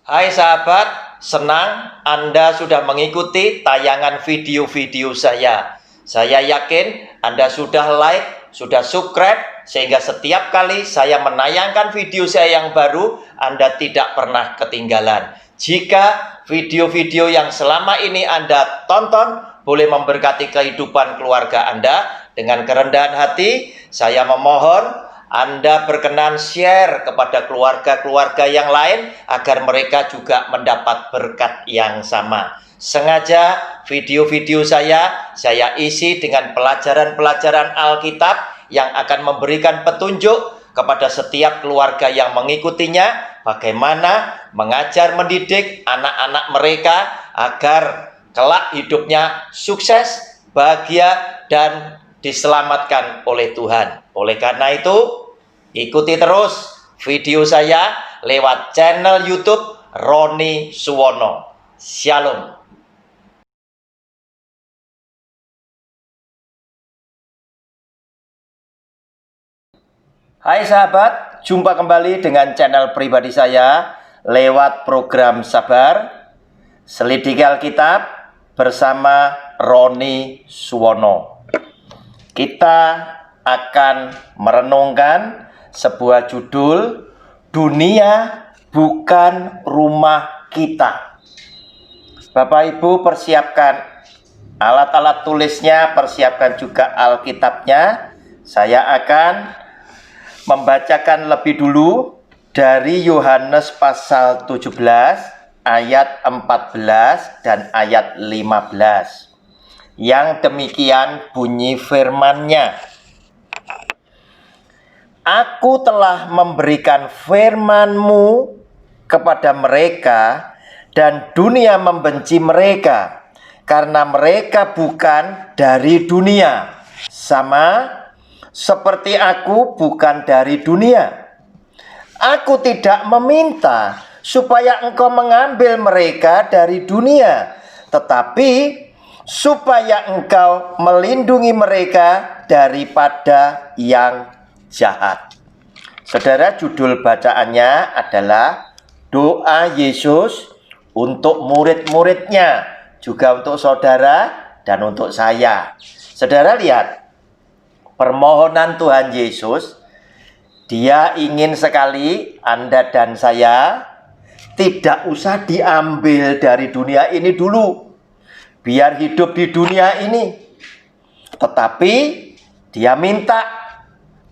Hai sahabat, senang Anda sudah mengikuti tayangan video-video saya. Saya yakin Anda sudah like, sudah subscribe, sehingga setiap kali saya menayangkan video saya yang baru, Anda tidak pernah ketinggalan. Jika video-video yang selama ini Anda tonton boleh memberkati kehidupan keluarga Anda, dengan kerendahan hati, saya memohon Anda berkenan share kepada keluarga-keluarga yang lain agar mereka juga mendapat berkat yang sama. Sengaja video-video saya isi dengan pelajaran-pelajaran Alkitab yang akan memberikan petunjuk kepada setiap keluarga yang mengikutinya bagaimana mengajar mendidik anak-anak mereka agar kelak hidupnya sukses, bahagia, dan diselamatkan oleh Tuhan. Oleh karena itu, ikuti terus video saya lewat channel YouTube Roni Suwono. Shalom. Hai sahabat, jumpa kembali dengan channel pribadi saya lewat program Sabar Selidiki Alkitab bersama Roni Suwono. Kita akan merenungkan sebuah judul, Dunia Bukan Rumah Kita. Bapak Ibu persiapkan alat-alat tulisnya, persiapkan juga Alkitabnya. Saya akan membacakan lebih dulu dari Yohanes pasal 17 ayat 14 dan ayat 15. Yang demikian bunyi firman-Nya. Aku telah memberikan firman-Mu kepada mereka, dan dunia membenci mereka, karena mereka bukan dari dunia, sama seperti aku bukan dari dunia. Aku tidak meminta supaya Engkau mengambil mereka dari dunia, tetapi supaya Engkau melindungi mereka daripada yang jahat. Saudara, judul bacaannya adalah doa Yesus untuk murid-muridnya, juga untuk saudara dan untuk saya. Saudara lihat, permohonan Tuhan Yesus, Dia ingin sekali Anda dan saya tidak usah diambil dari dunia ini dulu, biar hidup di dunia ini. Tetapi Dia minta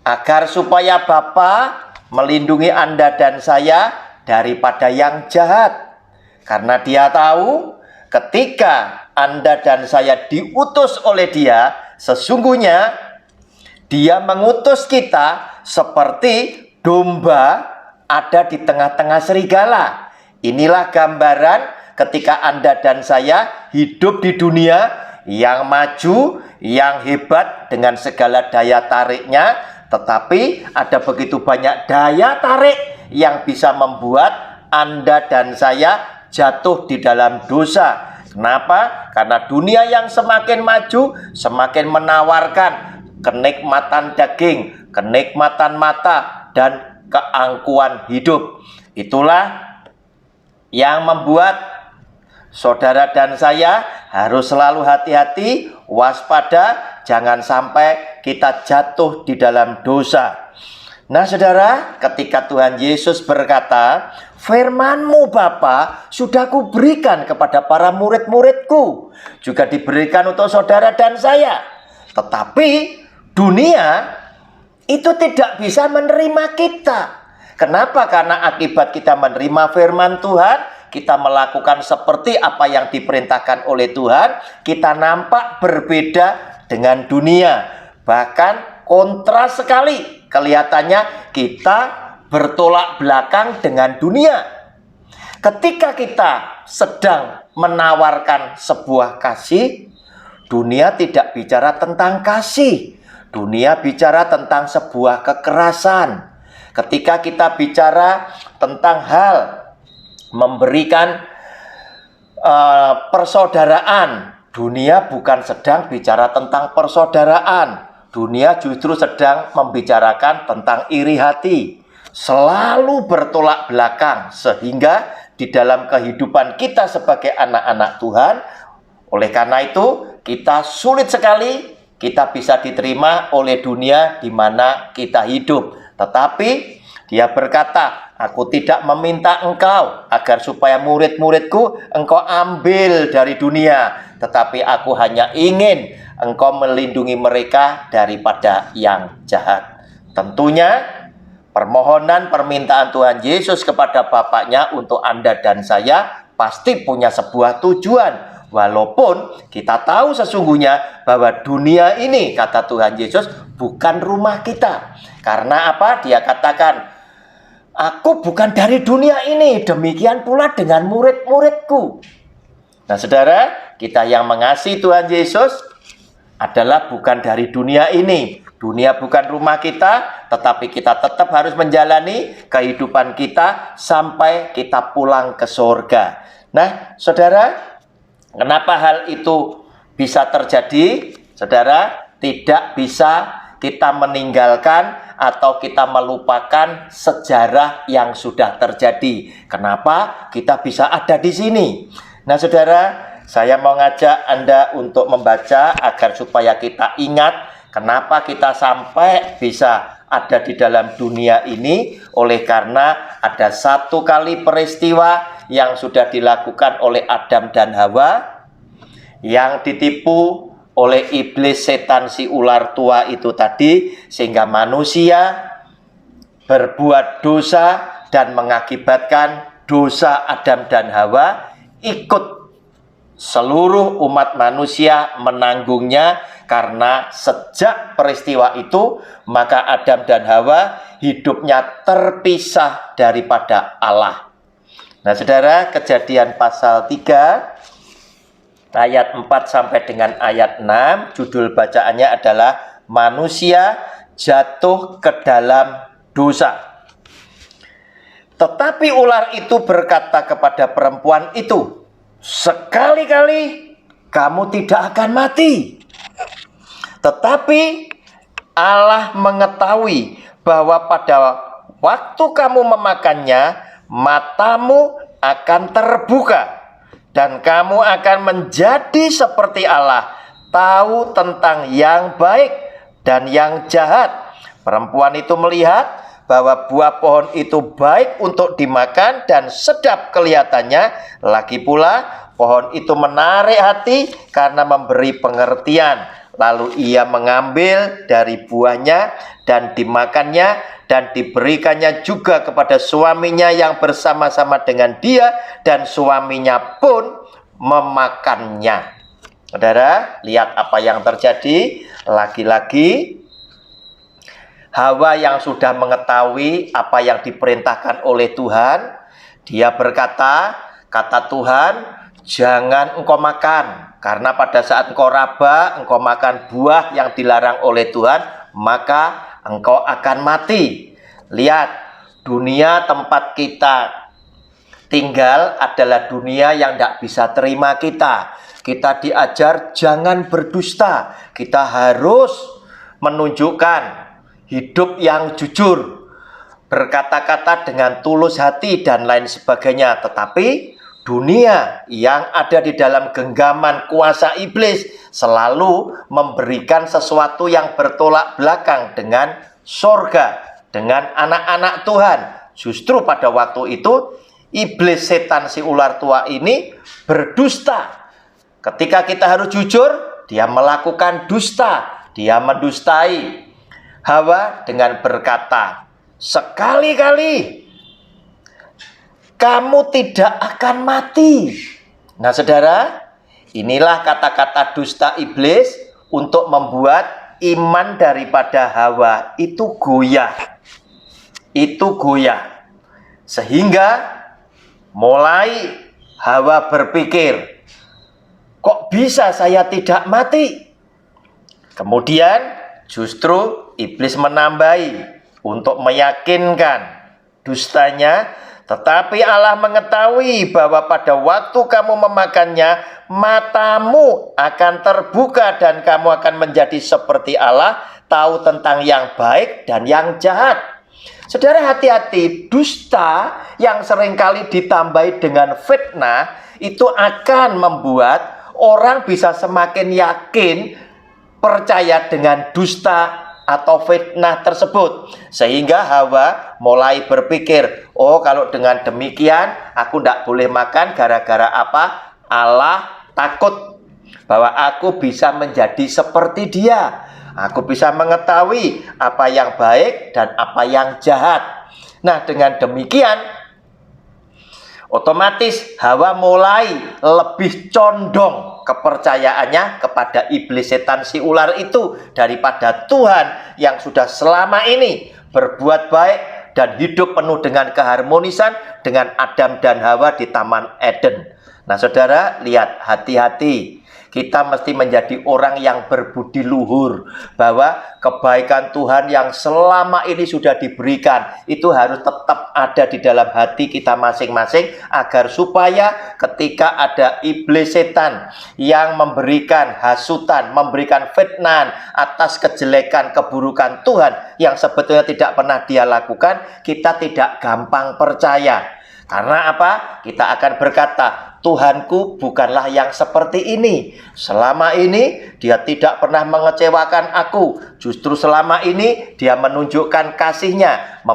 agar supaya Bapa melindungi Anda dan saya daripada yang jahat. Karena Dia tahu ketika Anda dan saya diutus oleh Dia, sesungguhnya Dia mengutus kita seperti domba ada di tengah-tengah serigala. Inilah gambaran ketika Anda dan saya hidup di dunia yang maju, yang hebat dengan segala daya tariknya, tetapi ada begitu banyak daya tarik yang bisa membuat Anda dan saya jatuh di dalam dosa. Kenapa? Karena dunia yang semakin maju, semakin menawarkan kenikmatan daging, kenikmatan mata, dan keangkuhan hidup. Itulah yang membuat saudara dan saya harus selalu hati-hati, waspada, jangan sampai kita jatuh di dalam dosa. Nah saudara, ketika Tuhan Yesus berkata, firman-Mu Bapa sudah kuberikan kepada para murid-muridku, juga diberikan untuk saudara dan saya. Tetapi dunia itu tidak bisa menerima kita. Kenapa? Karena akibat kita menerima firman Tuhan, kita melakukan seperti apa yang diperintahkan oleh Tuhan, kita nampak berbeda dengan dunia. Bahkan kontras sekali. Kelihatannya kita bertolak belakang dengan dunia. Ketika kita sedang menawarkan sebuah kasih, dunia tidak bicara tentang kasih. Dunia bicara tentang sebuah kekerasan. Ketika kita bicara tentang hal memberikan persaudaraan, dunia bukan sedang bicara tentang persaudaraan. Dunia justru sedang membicarakan tentang iri hati. Selalu bertolak belakang, sehingga di dalam kehidupan kita sebagai anak-anak Tuhan. Oleh karena itu, kita sulit sekali kita bisa diterima oleh dunia di mana kita hidup. Tetapi dia berkata, aku tidak meminta engkau agar supaya murid-muridku engkau ambil dari dunia, tetapi aku hanya ingin engkau melindungi mereka daripada yang jahat. Tentunya permohonan permintaan Tuhan Yesus kepada Bapaknya untuk Anda dan saya pasti punya sebuah tujuan. Walaupun kita tahu sesungguhnya bahwa dunia ini, kata Tuhan Yesus, bukan rumah kita. Karena apa? Dia katakan, aku bukan dari dunia ini, demikian pula dengan murid-muridku. Nah saudara, kita yang mengasihi Tuhan Yesus adalah bukan dari dunia ini. Dunia bukan rumah kita, tetapi kita tetap harus menjalani kehidupan kita sampai kita pulang ke surga. Nah saudara, kenapa hal itu bisa terjadi? Saudara, tidak bisa kita meninggalkan atau kita melupakan sejarah yang sudah terjadi. Kenapa kita bisa ada di sini? Nah, saudara, saya mau ngajak Anda untuk membaca agar supaya kita ingat kenapa kita sampai bisa ada di dalam dunia ini. Oleh karena ada satu kali peristiwa yang sudah dilakukan oleh Adam dan Hawa, yang ditipu oleh iblis, setan, si ular tua itu tadi, sehingga manusia berbuat dosa dan mengakibatkan dosa Adam dan Hawa, ikut seluruh umat manusia menanggungnya. Karena sejak peristiwa itu, maka Adam dan Hawa hidupnya terpisah daripada Allah. Nah saudara, Kejadian pasal 3 ayat 4 sampai dengan ayat 6, judul bacaannya adalah manusia jatuh ke dalam dosa. Tetapi ular itu berkata kepada perempuan itu, sekali-kali kamu tidak akan mati. Tetapi Allah mengetahui bahwa pada waktu kamu memakannya, matamu akan terbuka dan kamu akan menjadi seperti Allah, tahu tentang yang baik dan yang jahat. Perempuan itu melihat bahwa buah pohon itu baik untuk dimakan dan sedap kelihatannya. Lagi pula pohon itu menarik hati karena memberi pengertian. Lalu ia mengambil dari buahnya dan dimakannya dan diberikannya juga kepada suaminya yang bersama-sama dengan dia, dan suaminya pun memakannya. Saudara, lihat apa yang terjadi. Lagi-lagi Hawa yang sudah mengetahui apa yang diperintahkan oleh Tuhan, dia berkata, kata Tuhan, jangan engkau makan. Karena pada saat engkau raba, engkau makan buah yang dilarang oleh Tuhan, maka engkau akan mati. Lihat, dunia tempat kita tinggal adalah dunia yang tidak bisa terima kita. Kita diajar jangan berdusta. Kita harus menunjukkan hidup yang jujur, berkata-kata dengan tulus hati dan lain sebagainya. Tetapi dunia yang ada di dalam genggaman kuasa iblis selalu memberikan sesuatu yang bertolak belakang dengan sorga, dengan anak-anak Tuhan. Justru pada waktu itu, iblis, setan, si ular tua ini berdusta. Ketika kita harus jujur, dia melakukan dusta. Dia mendustai Hawa dengan berkata, sekali-kali kamu tidak akan mati. Nah saudara, inilah kata-kata dusta iblis untuk membuat iman daripada Hawa itu goyah. Itu goyah. Sehingga mulai Hawa berpikir, kok bisa saya tidak mati? Kemudian justru iblis menambahi untuk meyakinkan dustanya. Tetapi Allah mengetahui bahwa pada waktu kamu memakannya, matamu akan terbuka dan kamu akan menjadi seperti Allah, tahu tentang yang baik dan yang jahat. Saudara, hati-hati, dusta yang seringkali ditambahi dengan fitnah itu akan membuat orang bisa semakin yakin percaya dengan dusta atau fitnah tersebut, sehingga Hawa mulai berpikir, oh kalau dengan demikian aku tidak boleh makan gara-gara apa? Allah takut bahwa aku bisa menjadi seperti dia. Aku bisa mengetahui apa yang baik dan apa yang jahat. Nah, dengan demikian otomatis Hawa mulai lebih condong kepercayaannya kepada iblis setan si ular itu daripada Tuhan yang sudah selama ini berbuat baik dan hidup penuh dengan keharmonisan dengan Adam dan Hawa di Taman Eden. Nah, saudara, lihat, hati-hati. Kita mesti menjadi orang yang berbudi luhur, bahwa kebaikan Tuhan yang selama ini sudah diberikan itu harus tetap ada di dalam hati kita masing-masing, agar supaya ketika ada iblis setan yang memberikan hasutan, memberikan fitnah atas kejelekan keburukan Tuhan yang sebetulnya tidak pernah dia lakukan, kita tidak gampang percaya. Karena apa? Kita akan berkata, Tuhanku bukanlah yang seperti ini. Selama ini dia tidak pernah mengecewakan aku. Justru selama ini dia menunjukkan kasih-Nya,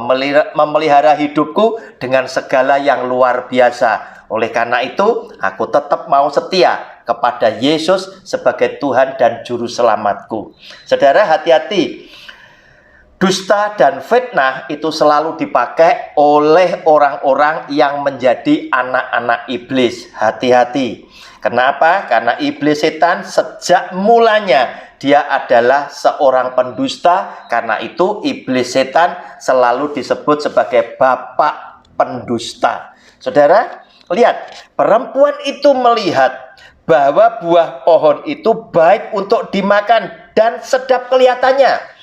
memelihara hidupku dengan segala yang luar biasa. Oleh karena itu, aku tetap mau setia kepada Yesus sebagai Tuhan dan Juru Selamatku. Saudara, hati-hati. Dusta dan fitnah itu selalu dipakai oleh orang-orang yang menjadi anak-anak iblis. Hati-hati. Kenapa? Karena iblis setan sejak mulanya dia adalah seorang pendusta. Karena itu iblis setan selalu disebut sebagai bapak pendusta. Saudara, lihat, perempuan itu melihat bahwa buah pohon itu baik untuk dimakan dan sedap kelihatannya.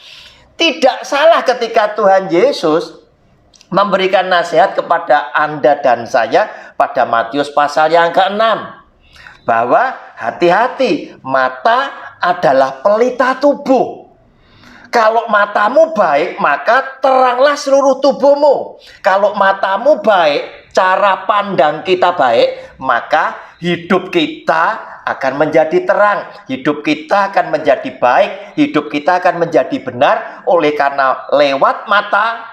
Tidak salah ketika Tuhan Yesus memberikan nasihat kepada Anda dan saya pada Matius pasal yang ke-6. Bahwa hati-hati, mata adalah pelita tubuh. Kalau matamu baik, maka teranglah seluruh tubuhmu. Kalau matamu baik, cara pandang kita baik, maka hidup kita akan menjadi terang, hidup kita akan menjadi baik, hidup kita akan menjadi benar. Oleh karena lewat mata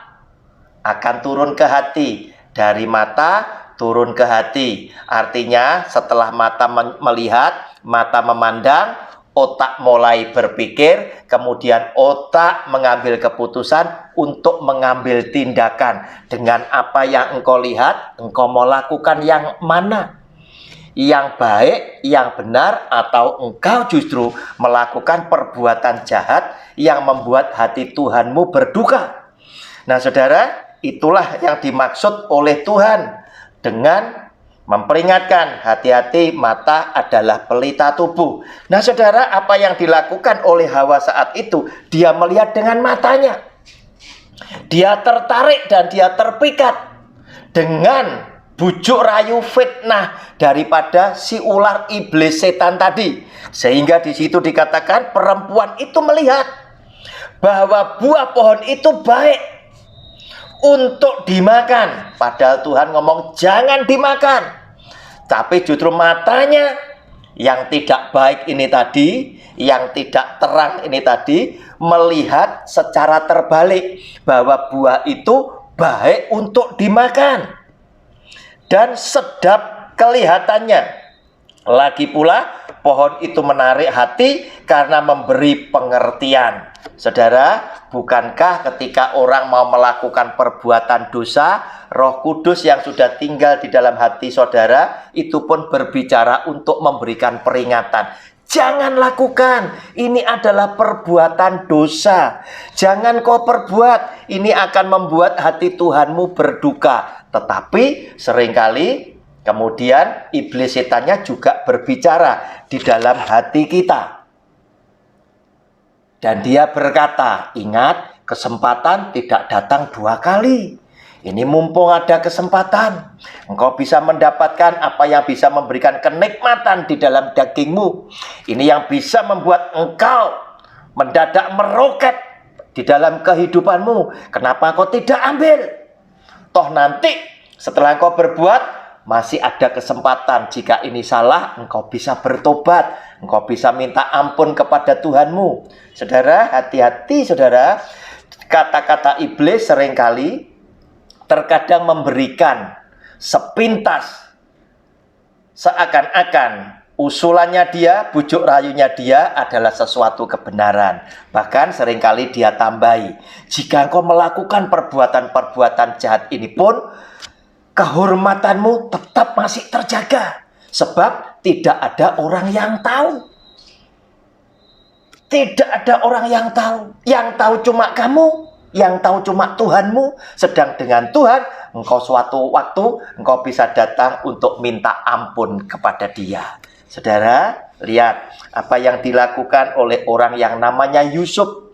akan turun ke hati, dari mata turun ke hati. Artinya setelah mata melihat, mata memandang, otak mulai berpikir, kemudian otak mengambil keputusan untuk mengambil tindakan. Dengan apa yang engkau lihat, engkau mau lakukan yang mana? Yang baik, yang benar, atau engkau justru melakukan perbuatan jahat yang membuat hati Tuhanmu berduka. Nah, saudara, itulah yang dimaksud oleh Tuhan dengan memperingatkan, hati-hati, mata adalah pelita tubuh. Nah, saudara, apa yang dilakukan oleh Hawa saat itu? Dia melihat dengan matanya. Dia tertarik dan dia terpikat dengan bujuk rayu fitnah daripada si ular iblis setan tadi. Sehingga di situ dikatakan perempuan itu melihat bahwa buah pohon itu baik untuk dimakan. Padahal Tuhan ngomong jangan dimakan. Tapi justru matanya yang tidak baik ini tadi, yang tidak terang ini tadi, melihat secara terbalik bahwa buah itu baik untuk dimakan dan sedap kelihatannya. Lagi pula pohon itu menarik hati karena memberi pengertian. Saudara, bukankah ketika orang mau melakukan perbuatan dosa, Roh Kudus yang sudah tinggal di dalam hati saudara itu pun berbicara untuk memberikan peringatan. Jangan lakukan, ini adalah perbuatan dosa. Jangan kau perbuat, ini akan membuat hati Tuhanmu berduka. Tetapi seringkali kemudian iblis setannya juga berbicara di dalam hati kita. Dan dia berkata, ingat, kesempatan tidak datang dua kali. Ini mumpung ada kesempatan, engkau bisa mendapatkan apa yang bisa memberikan kenikmatan di dalam dagingmu. Ini yang bisa membuat engkau mendadak meroket di dalam kehidupanmu. Kenapa kau tidak ambil? Toh nanti setelah engkau berbuat, masih ada kesempatan. Jika ini salah, engkau bisa bertobat. Engkau bisa minta ampun kepada Tuhanmu. Saudara, hati-hati saudara. Kata-kata iblis seringkali terkadang memberikan sepintas, seakan-akan usulannya dia, bujuk rayunya dia adalah sesuatu kebenaran. Bahkan seringkali dia tambahi, jika engkau melakukan perbuatan-perbuatan jahat ini pun, kehormatanmu tetap masih terjaga. Sebab tidak ada orang yang tahu. Tidak ada orang yang tahu. Yang tahu cuma kamu. Yang tahu cuma Tuhanmu. Sedang dengan Tuhan, engkau suatu waktu, engkau bisa datang untuk minta ampun kepada Dia. Saudara, lihat apa yang dilakukan oleh orang yang namanya Yusuf.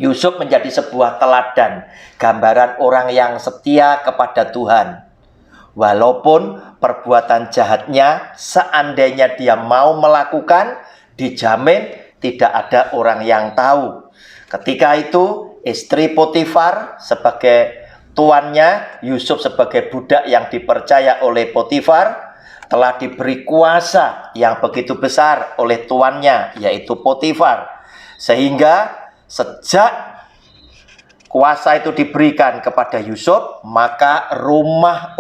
Yusuf menjadi sebuah teladan, gambaran orang yang setia kepada Tuhan. Walaupun perbuatan jahatnya, seandainya dia mau melakukan, dijamin tidak ada orang yang tahu. Ketika itu, istri Potifar sebagai tuannya, Yusuf sebagai budak yang dipercaya oleh Potifar, telah diberi kuasa yang begitu besar oleh tuannya, yaitu Potifar. Sehingga sejak kuasa itu diberikan kepada Yusuf, maka rumah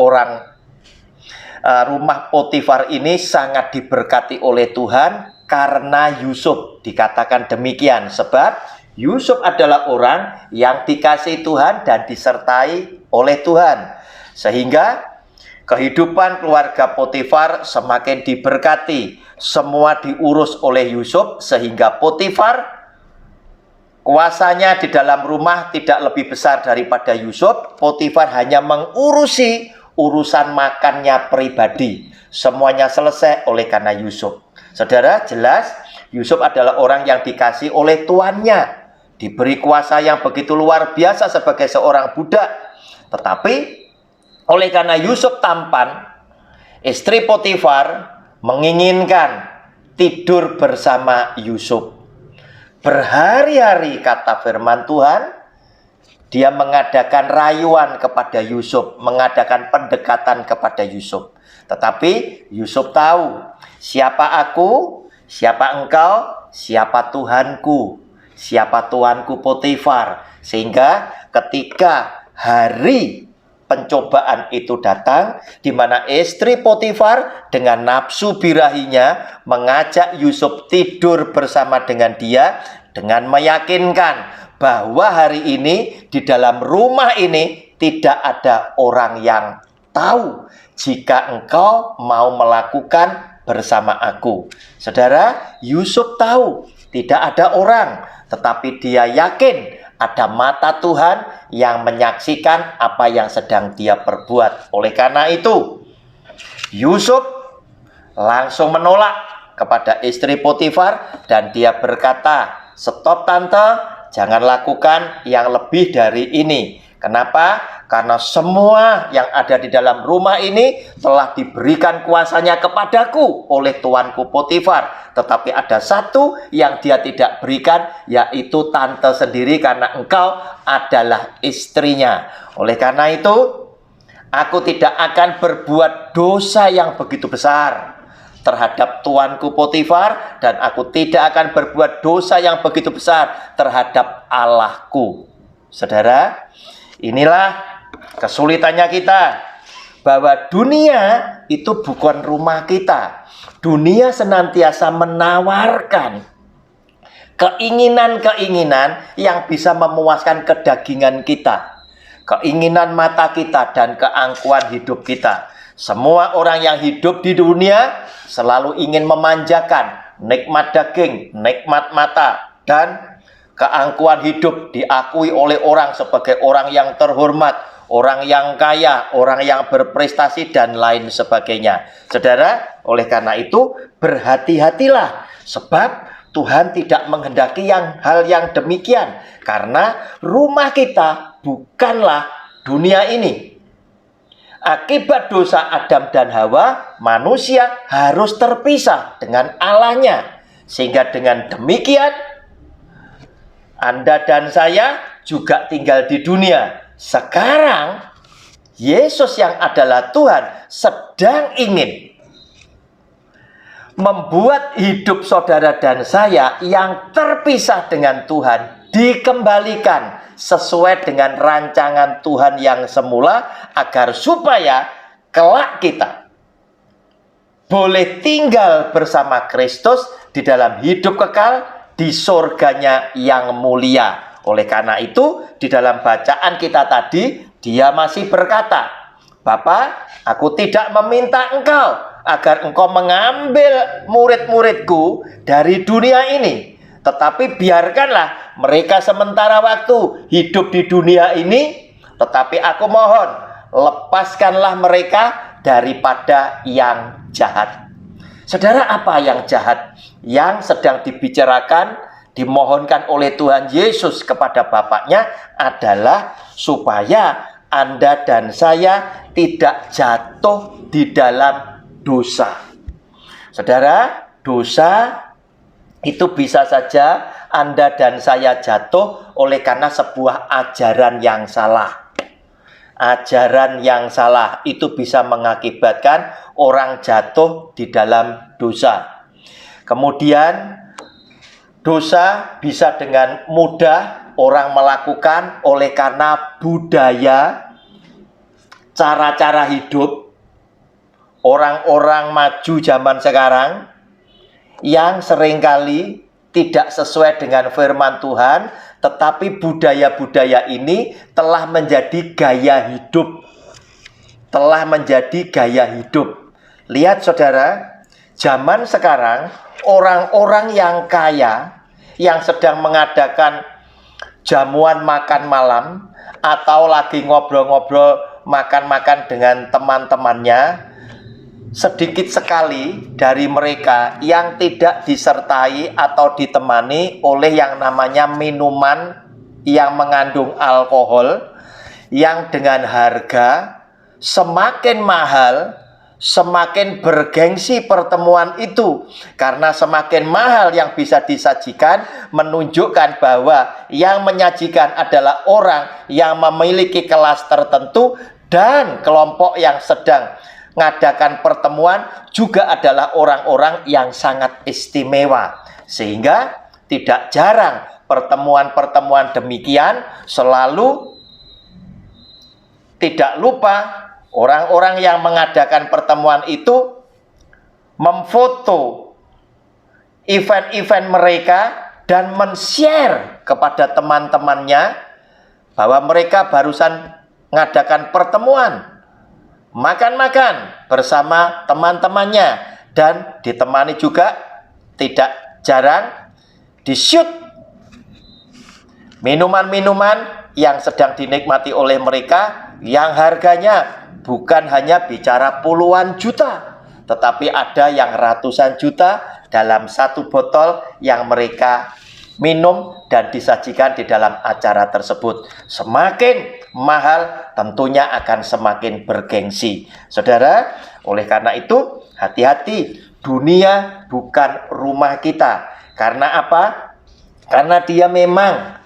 Potifar ini sangat diberkati oleh Tuhan karena Yusuf. Dikatakan demikian sebab Yusuf adalah orang yang dikasihi Tuhan dan disertai oleh Tuhan. Sehingga kehidupan keluarga Potifar semakin diberkati. Semua diurus oleh Yusuf sehingga Potifar kuasanya di dalam rumah tidak lebih besar daripada Yusuf. Potifar hanya mengurusi urusan makannya pribadi. Semuanya selesai oleh karena Yusuf. Saudara, jelas Yusuf adalah orang yang dikasih oleh tuannya, diberi kuasa yang begitu luar biasa sebagai seorang budak. Tetapi oleh karena Yusuf tampan, istri Potifar menginginkan tidur bersama Yusuf. Berhari-hari, kata firman Tuhan, dia mengadakan rayuan kepada Yusuf, mengadakan pendekatan kepada Yusuf. Tetapi Yusuf tahu, siapa aku, siapa engkau, siapa Tuhanku, siapa Tuanku Potifar. Sehingga ketika hari pencobaan itu datang, di mana istri Potifar dengan nafsu birahinya mengajak Yusuf tidur bersama dengan dia, dengan meyakinkan bahwa hari ini di dalam rumah ini tidak ada orang yang tahu jika engkau mau melakukan bersama aku. Saudara, Yusuf tahu tidak ada orang, tetapi dia yakin ada mata Tuhan yang menyaksikan apa yang sedang dia perbuat. Oleh karena itu, Yusuf langsung menolak kepada istri Potifar dan dia berkata, "Stop tante, jangan lakukan yang lebih dari ini." Kenapa? Karena semua yang ada di dalam rumah ini telah diberikan kuasanya kepadaku oleh tuanku Potifar. Tetapi ada satu yang dia tidak berikan, yaitu tante sendiri, karena engkau adalah istrinya. Oleh karena itu, aku tidak akan berbuat dosa yang begitu besar terhadap tuanku Potifar, dan aku tidak akan berbuat dosa yang begitu besar terhadap Allahku. Saudara, inilah kesulitannya kita, bahwa dunia itu bukan rumah kita. Dunia senantiasa menawarkan keinginan-keinginan yang bisa memuaskan kedagingan kita, keinginan mata kita, dan keangkuhan hidup kita. Semua orang yang hidup di dunia selalu ingin memanjakan nikmat daging, nikmat mata, dan keangkuhan hidup diakui oleh orang sebagai orang yang terhormat, orang yang kaya, orang yang berprestasi, dan lain sebagainya. Saudara, oleh karena itu berhati-hatilah, sebab Tuhan tidak menghendaki hal yang demikian, karena rumah kita bukanlah dunia ini. Akibat dosa Adam dan Hawa, manusia harus terpisah dengan Allahnya, sehingga dengan demikian Anda dan saya juga tinggal di dunia. Sekarang Yesus yang adalah Tuhan sedang ingin membuat hidup saudara dan saya yang terpisah dengan Tuhan dikembalikan sesuai dengan rancangan Tuhan yang semula, agar supaya kelak kita boleh tinggal bersama Kristus di dalam hidup kekal di surganya yang mulia. Oleh karena itu, di dalam bacaan kita tadi, dia masih berkata, "Bapa, aku tidak meminta engkau agar engkau mengambil murid-muridku dari dunia ini, tetapi biarkanlah mereka sementara waktu hidup di dunia ini, tetapi aku mohon, lepaskanlah mereka daripada yang jahat." Saudara, apa yang jahat yang sedang dibicarakan, dimohonkan oleh Tuhan Yesus kepada Bapaknya adalah supaya Anda dan saya tidak jatuh di dalam dosa. Saudara, dosa itu bisa saja Anda dan saya jatuh oleh karena sebuah ajaran yang salah. Ajaran yang salah itu bisa mengakibatkan orang jatuh di dalam dosa. Kemudian dosa bisa dengan mudah orang melakukan oleh karena budaya, cara-cara hidup orang-orang maju zaman sekarang yang seringkali tidak sesuai dengan firman Tuhan, tetapi budaya-budaya ini telah menjadi gaya hidup. Telah menjadi gaya hidup. Lihat saudara, zaman sekarang orang-orang yang kaya yang sedang mengadakan jamuan makan malam atau lagi ngobrol-ngobrol makan-makan dengan teman-temannya, sedikit sekali dari mereka yang tidak disertai atau ditemani oleh yang namanya minuman yang mengandung alkohol, yang dengan harga semakin mahal, semakin bergengsi pertemuan itu. Karena semakin mahal yang bisa disajikan, menunjukkan bahwa yang menyajikan adalah orang yang memiliki kelas tertentu, dan kelompok yang sedang mengadakan pertemuan juga adalah orang-orang yang sangat istimewa. Sehingga tidak jarang pertemuan-pertemuan demikian selalu tidak lupa orang-orang yang mengadakan pertemuan itu memfoto event-event mereka dan men-share kepada teman-temannya bahwa mereka barusan mengadakan pertemuan makan-makan bersama teman-temannya, dan ditemani juga tidak jarang di-shoot minuman-minuman yang sedang dinikmati oleh mereka, yang harganya bukan hanya bicara puluhan juta, tetapi ada yang ratusan juta dalam satu botol yang mereka minum dan disajikan di dalam acara tersebut. Semakin mahal tentunya akan semakin bergengsi. Saudara, oleh karena itu hati-hati, dunia bukan rumah kita. Karena apa? Karena dia memang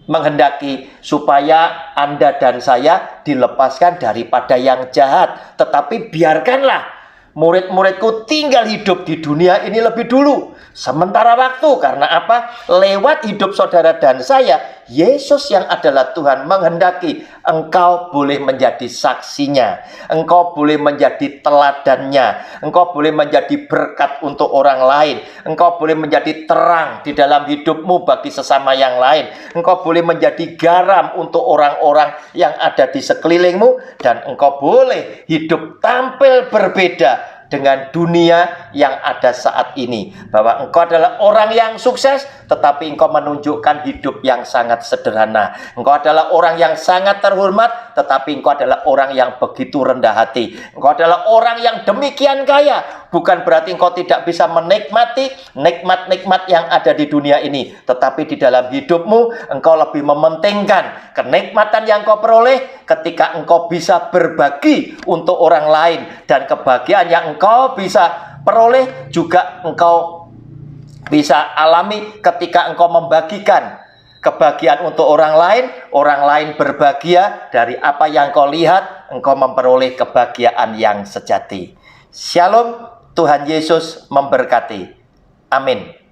menghendaki supaya Anda dan saya dilepaskan daripada yang jahat. Tetapi biarkanlah murid-muridku tinggal hidup di dunia ini lebih dulu, sementara waktu. Karena apa? Lewat hidup saudara dan saya, Yesus yang adalah Tuhan menghendaki engkau boleh menjadi saksinya, engkau boleh menjadi teladannya, engkau boleh menjadi berkat untuk orang lain, engkau boleh menjadi terang di dalam hidupmu bagi sesama yang lain, engkau boleh menjadi garam untuk orang-orang yang ada di sekelilingmu, dan engkau boleh hidup tampil berbeda dengan dunia yang ada saat ini. Bahwa engkau adalah orang yang sukses, tetapi engkau menunjukkan hidup yang sangat sederhana. Engkau adalah orang yang sangat terhormat, tetapi engkau adalah orang yang begitu rendah hati. Engkau adalah orang yang demikian kaya, bukan berarti engkau tidak bisa menikmati nikmat-nikmat yang ada di dunia ini, tetapi di dalam hidupmu engkau lebih mementingkan kenikmatan yang engkau peroleh ketika engkau bisa berbagi untuk orang lain, dan kebahagiaan yang engkau bisa peroleh juga engkau bisa alami ketika engkau membagikan kebahagiaan untuk orang lain berbahagia dari apa yang kau lihat, engkau memperoleh kebahagiaan yang sejati. Shalom, Tuhan Yesus memberkati. Amin.